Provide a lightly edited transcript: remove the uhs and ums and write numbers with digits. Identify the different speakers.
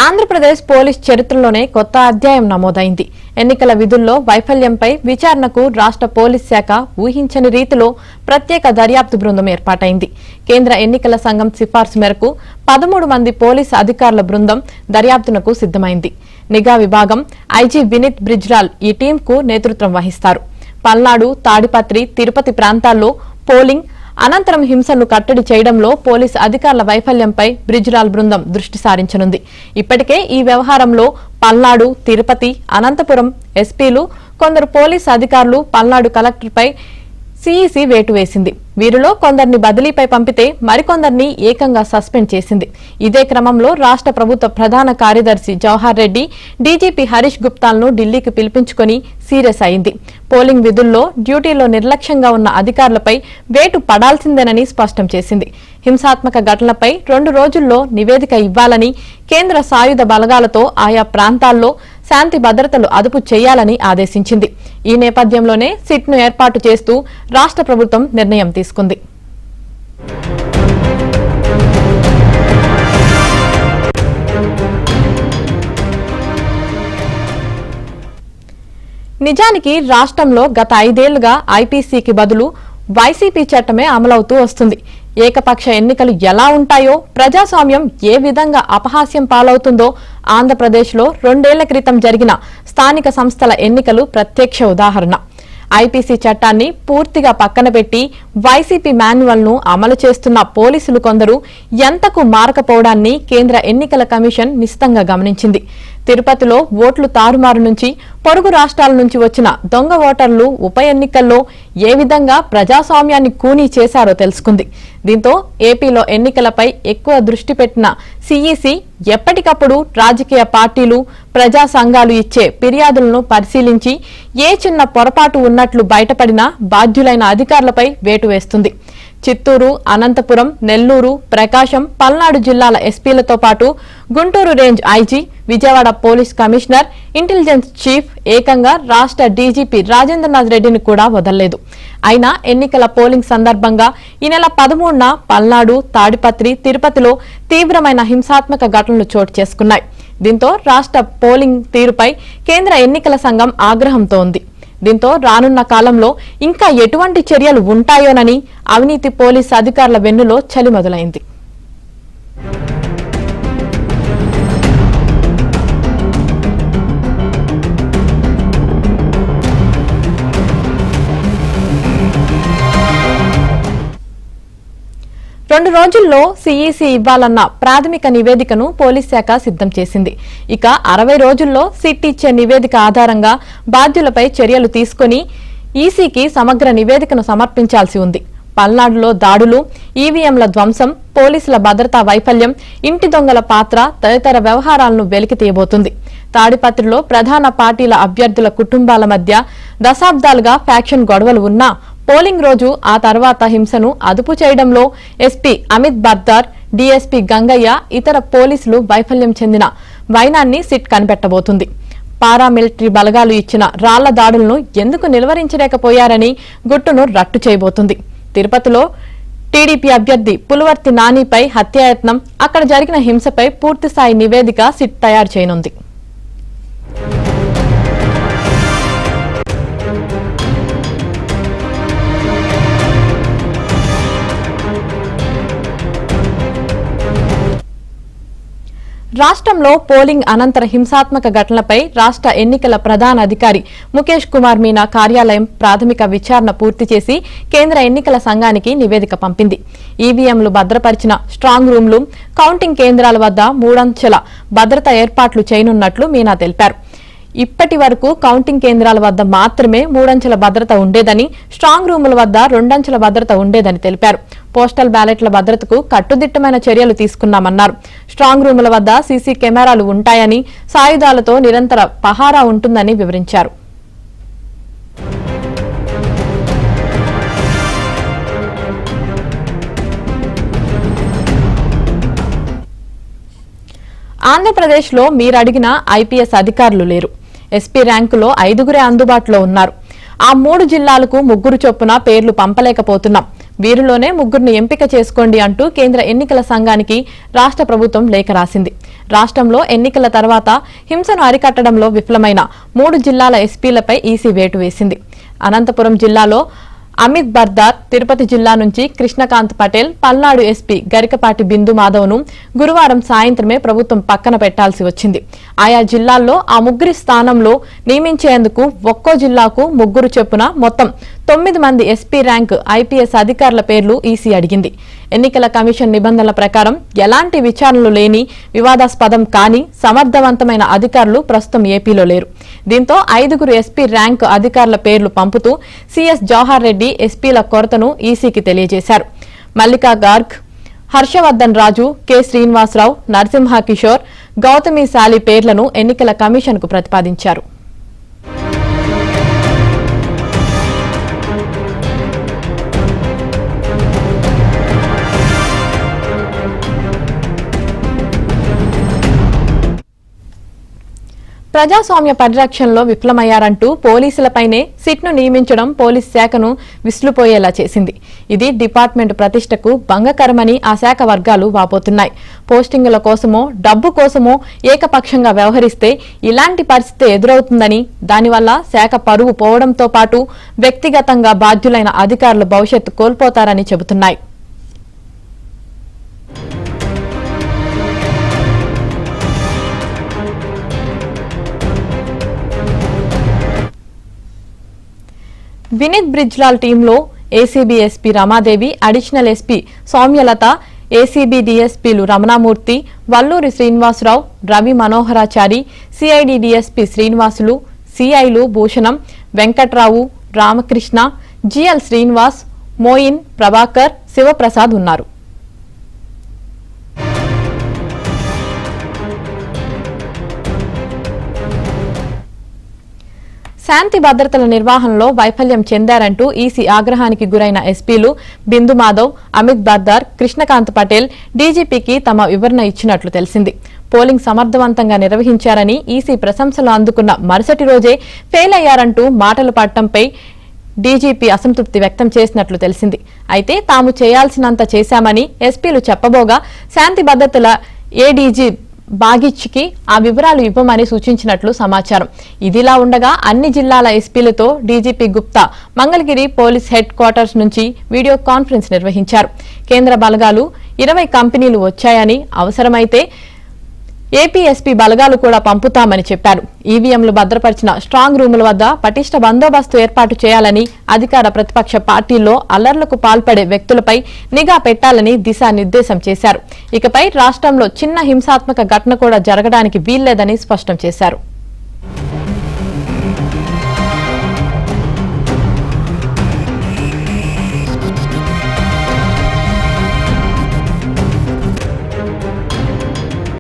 Speaker 1: Andhra Pradesh police చరిత్రలోనే కొత్త అధ్యాయం నమోదైంది. ఎన్నికల విధుల్లో వైఫల్యంపై విచారణకు రాష్ట్ర పోలీస్ శాఖ ఊహించని రీతిలో ప్రత్యేక దర్యాప్తు బృందం ఏర్పాటైంది. కేంద్ర ఎన్నికల సంఘం సిఫార్సు మేరకు 13 మంది పోలీసు అధికారుల బృందం దర్యాప్తునకు సిద్ధమైంది. నిఘా విభాగం ఐజీ వినీత్ బ్రిజ్లాల్ ఈ టీంకు నేతృత్వం వహిస్తారు. పల్నాడు, తాడిపత్రి, తిరుపతి ప్రాంతాల్లో పోలింగ్ అనంతరం హింసను కట్టడి చేయడంలో పోలీసు అధికారుల వైఫల్యంపై బ్రిజ్లాల్ బృందం దృష్టి సారించనుంది. ఇప్పటికే ఈ వ్యవహారంలో పల్నాడు, తిరుపతి, అనంతపురం ఎస్పీలు, కొందరు పోలీసు అధికారులు పల్నాడు కలెక్టర్పై సీఈసీ వేటు వేసింది. వీరిలో కొందరిని బదిలీపై పంపితే మరికొందరిని ఏకంగా సస్పెండ్ చేసింది. ఇదే క్రమంలో రాష్ట్ర ప్రభుత్వ ప్రధాన కార్యదర్శి జవహర్ రెడ్డి డీజీపీ హరీష్ గుప్తాలను ఢిల్లీకి పిలిపించుకుని సీరియస్ అయింది. పోలింగ్ విధుల్లో డ్యూటీలో నిర్లక్ష్యంగా ఉన్న అధికారులపై వేటు పడాల్సిందేనని స్పష్టం చేసింది. హింసాత్మక ఘటనలపై 2 రోజుల్లో నివేదిక ఇవ్వాలని, కేంద్ర సాయుధ బలగాలతో ఆయా ప్రాంతాల్లో శాంతి భద్రతలు అదుపు చేయాలని ఆదేశించింది. ఈ నేపథ్యంలోనే సిట్ను ఏర్పాటు చేస్తూ రాష్ట్ర ప్రభుత్వం నిర్ణయం తీసుకుంది. నిజానికి రాష్ట్రంలో గత 5 ఏళ్లుగా ఐపీసీకి బదులు వైసీపీ చట్టమే అమలవుతూ వస్తుంది. ఏకపక్ష ఎన్నికలు ఎలా ఉంటాయో, ప్రజాస్వామ్యం ఏ విధంగా అపహాస్యం పాలవుతుందో ఆంధ్రప్రదేశ్లో 2 ఏళ్ల క్రితం జరిగిన స్థానిక సంస్థల ఎన్నికలు ప్రత్యక్ష ఉదాహరణ. ఐపీసీ చట్టాన్ని పూర్తిగా పక్కన పెట్టి వైసీపీ మాన్యువల్ను అమలు చేస్తున్న పోలీసులు కొందరు ఎంతకు మారకపోవడాన్ని కేంద్ర ఎన్నికల కమిషన్ నిశితంగా గమనించింది. తిరుపతిలో ఓట్లు తారుమారు నుంచి పొరుగు రాష్ట్రాల నుంచి వచ్చిన దొంగ ఓటర్లు ఉప ఎన్నికల్లో ఏ విధంగా ప్రజాస్వామ్యాన్ని కూనీ చేశారో తెలుసుకుంది. దీంతో ఏపీలో ఎన్నికలపై ఎక్కువ దృష్టి పెట్టిన సీఈసీ ఎప్పటికప్పుడు రాజకీయ పార్టీలు, ప్రజా సంఘాలు ఇచ్చే ఫిర్యాదులను పరిశీలించి ఏ చిన్న పొరపాటు ఉన్నట్లు బయటపడినా బాధ్యులైన అధికారులపై వేటు వేస్తుంది. చిత్తూరు, అనంతపురం, నెల్లూరు, ప్రకాశం, పల్నాడు జిల్లాల ఎస్పీలతో పాటు Guntur range IG, Vijayawada police commissioner, intelligence chief, ఏకంగా రాష్ట్ర డీజీపీ రాజేంద్రనాథ్ రెడ్డిని కూడా వదలలేదు. అయినా ఎన్నికల పోలింగ్ సందర్భంగా ఈ నెల 13న పల్నాడు, తాడిపత్రి, తిరుపతిలో తీవ్రమైన హింసాత్మక ఘటనలు చోటు చేసుకున్నాయి. దీంతో రాష్ట్ర పోలింగ్ తీరుపై కేంద్ర ఎన్నికల సంఘం ఆగ్రహంతో ఉంది. దీంతో రానున్న కాలంలో ఇంకా ఎటువంటి చర్యలు ఉంటాయోనని అవినీతి పోలీసు అధికారుల వెన్నులో చలి మొదలైంది. రెండు రోజుల్లో సీఈసీ ఇవ్వాలన్న ప్రాథమిక నివేదికను పోలీస్ శాఖ సిద్ధం చేసింది. ఇక 60 రోజుల్లో సిట్ ఇచ్చే నివేదిక ఆధారంగా బాధ్యులపై చర్యలు తీసుకుని ఈసీకి సమగ్ర నివేదికను సమర్పించాల్సి ఉంది. పల్నాడులో దాడులు, ఈవీఎంల ధ్వంసం, పోలీసుల భద్రతా వైఫల్యం, ఇంటి దొంగల పాత్ర తదితర వ్యవహారాలను వెలికి తీయబోతుంది. తాడిపత్రిలో ప్రధాన పార్టీల అభ్యర్థుల కుటుంబాల మధ్య దశాబ్దాలుగా ఫ్యాక్షన్ గొడవలు ఉన్నా పోలింగ్ రోజు ఆ తర్వాత హింసను అదుపు చేయడంలో ఎస్పీ అమిత్ బర్దార్, డీఎస్పీ గంగయ్య, ఇతర పోలీసులు వైఫల్యం చెందిన వైనాన్ని సిట్ కనిపెట్టబోతుంది. పారామిలిటరీ బలగాలు ఇచ్చిన రాళ్ల దాడులను ఎందుకు నిలువరించలేకపోయారని గుట్టును రట్టు చేయబోతుంది. తిరుపతిలో టీడీపీ అభ్యర్థి పులవర్తి నానిపై హత్యాయత్నం, అక్కడ జరిగిన హింసపై పూర్తిస్థాయి నివేదిక సిట్ తయారు చేయనుంది. రాష్ట్రంలో పోలింగ్ అనంతర హింసాత్మక ఘటనలపై రాష్ట్ర ఎన్నికల ప్రధాన అధికారి ముఖేష్ కుమార్ మీనా కార్యాలయం ప్రాథమిక విచారణ పూర్తి చేసి కేంద్ర ఎన్నికల సంఘానికి నివేదిక పంపింది. ఈవీఎంలు భద్రపరిచిన స్ట్రాంగ్ రూమ్లు, కౌంటింగ్ కేంద్రాల వద్ద 3 అంచెల భద్రత ఏర్పాట్లు చేయనున్నట్లు మీనా తెలిపారు. ఇప్పటి వరకు కౌంటింగ్ కేంద్రాల వద్ద మాత్రమే 3 అంచెల భద్రత ఉండేదని, స్ట్రాంగ్ రూముల వద్ద 2 అంచెల భద్రత ఉండేదని తెలిపారు. పోస్టల్ బ్యాలెట్ల భద్రతకు కట్టుదిట్టమైన చర్యలు తీసుకున్నామన్నారు. స్ట్రాంగ్ రూముల వద్ద సీసీ కెమెరాలు ఉంటాయని, సాయుధాలతో నిరంతర పహారా ఉంటుందని వివరించారు. ఆంధ్రప్రదేశ్లో మీరడిగిన ఐపీఎస్ అధికారులు లేరు. ఎస్పీ ర్యాంకులో 5గురే అందుబాటులో ఉన్నారు. ఆ 3 జిల్లాలకు 3 చొప్పున పేర్లు పంపలేకపోతున్నాం. వీరిలోనే ముగ్గురిని ఎంపిక చేసుకోండి అంటూ కేంద్ర ఎన్నికల సంఘానికి రాష్ట్ర ప్రభుత్వం లేఖ రాసింది. రాష్ట్రంలో ఎన్నికల తర్వాత హింసను అరికట్టడంలో విఫలమైన 3 జిల్లాల ఎస్పీలపై ఈసీ వేటు వేసింది. అనంతపురం జిల్లాలో అమిత్ బర్దార్, తిరుపతి జిల్లా నుంచి కృష్ణకాంత్ పటేల్, పల్నాడు ఎస్పీ గరికపాటి బిందు మాధవ్ను గురువారం సాయంత్రమే ప్రభుత్వం పక్కన పెట్టాల్సి వచ్చింది. ఆయా జిల్లాల్లో ఆ ముగ్గురి స్థానంలో నియమించేందుకు ఒక్కో జిల్లాకు 3 చొప్పున మొత్తం 9 మంది ఎస్పీ ర్యాంక్ ఐపీఎస్ అధికారుల పేర్లు ఈసీ అడిగింది. ఎన్నికల కమిషన్ నిబంధనల ప్రకారం ఎలాంటి విచారణలు లేని, వివాదాస్పదం కాని సమర్థవంతమైన అధికారులు ప్రస్తుతం ఏపీలో లేరు. దీంతో 5 ఎస్పీ ర్యాంక్ అధికారుల పేర్లు పంపుతూ సీఎస్ జవహర్ రెడ్డి ఎస్పీల కొరతను ఈసీకి తెలియజేశారు. మల్లికా గార్గ్, హర్షవర్ధన్ రాజు, కె శ్రీనివాసరావు, నరసింహ కిషోర్, గౌతమి సాలి పేర్లను ఎన్నికల కమిషన్ కు ప్రతిపాదించారు. ప్రజాస్వామ్య పరిరక్షణలో విఫలమయ్యారంటూ పోలీసులపైనే సిట్ను నియమించడం పోలీస్ శాఖను విస్లుపోయేలా చేసింది. ఇది డిపార్ట్మెంట్ ప్రతిష్టకు భంగకరమని ఆ శాఖ వర్గాలు వాపోతున్నాయి. పోస్టింగుల కోసమో డబ్బు కోసమో ఏకపక్షంగా వ్యవహరిస్తే ఇలాంటి పరిస్థితి ఎదురవుతుందని, దానివల్ల శాఖ పరువు పోవడంతో పాటు వ్యక్తిగతంగా బాధ్యులైన అధికారుల భవిష్యత్తు కోల్పోతారని చెబుతున్నాయి. వినీత్ బ్రిజ్లాల్ టీంలో ACB SP Ramadevi, additional SP Soumyalatha, ACB డీఎస్పీలు రమణామూర్తి, వల్లూరి శ్రీనివాసరావు, రవి మనోహరాచారి, సిఐడి డీఎస్పీ శ్రీనివాసులు, సిఐలు భూషణం, వెంకట్రావు, రామకృష్ణ, జిఎల్ శ్రీనివాస్, మోయిన్, ప్రభాకర్, శివప్రసాద్ ఉన్నారు. శాంతి భద్రతల నిర్వహణలో వైఫల్యం చెందారంటూ ఈసీ ఆగ్రహానికి గురైన ఎస్పీలు బిందు మాధవ్, అమిత్ బర్దార్, కృష్ణకాంత్ పటేల్ డీజీపీకి తమ వివరణ ఇచ్చినట్లు తెలిసింది. పోలింగ్ సమర్థవంతంగా నిర్వహించారని ఈసీ ప్రశంసలు అందుకున్న మరుసటి రోజే ఫెయిల్ అయ్యారంటూ మాటలు పడటంపై డీజీపీ అసంతృప్తి వ్యక్తం చేసినట్లు తెలిసింది. అయితే తాము చేయాల్సినంత చేశామని ఎస్పీలు చెప్పబోగా శాంతి భద్రతల ఏడీజీ బాగిచ్కి ఆ వివరాలు ఇవ్వమని సూచించినట్లు సమాచారం. ఇదిలా ఉండగా అన్ని జిల్లాల ఎస్పీలతో DGP Gupta Mangalagiri police headquarters నుంచి వీడియో కాన్ఫరెన్స్ నిర్వహించారు. కేంద్ర బలగాలు 20 కంపెనీలు వచ్చాయని, అవసరమైతే ఏపీఎస్పీ బలగాలు కూడా పంపుతామని చెప్పారు. ఈవీఎంలు భద్రపరిచిన స్ట్రాంగ్ రూముల వద్ద పటిష్ట బందోబస్తు ఏర్పాటు చేయాలని, అధికార ప్రతిపక్ష పార్టీల్లో అల్లర్లకు పాల్పడే వ్యక్తులపై నిఘా పెట్టాలని దిశానిర్దేశం చేశారు. ఇకపై రాష్ట్రంలో చిన్న హింసాత్మక ఘటన కూడా జరగడానికి వీల్లేదని స్పష్టం చేశారు.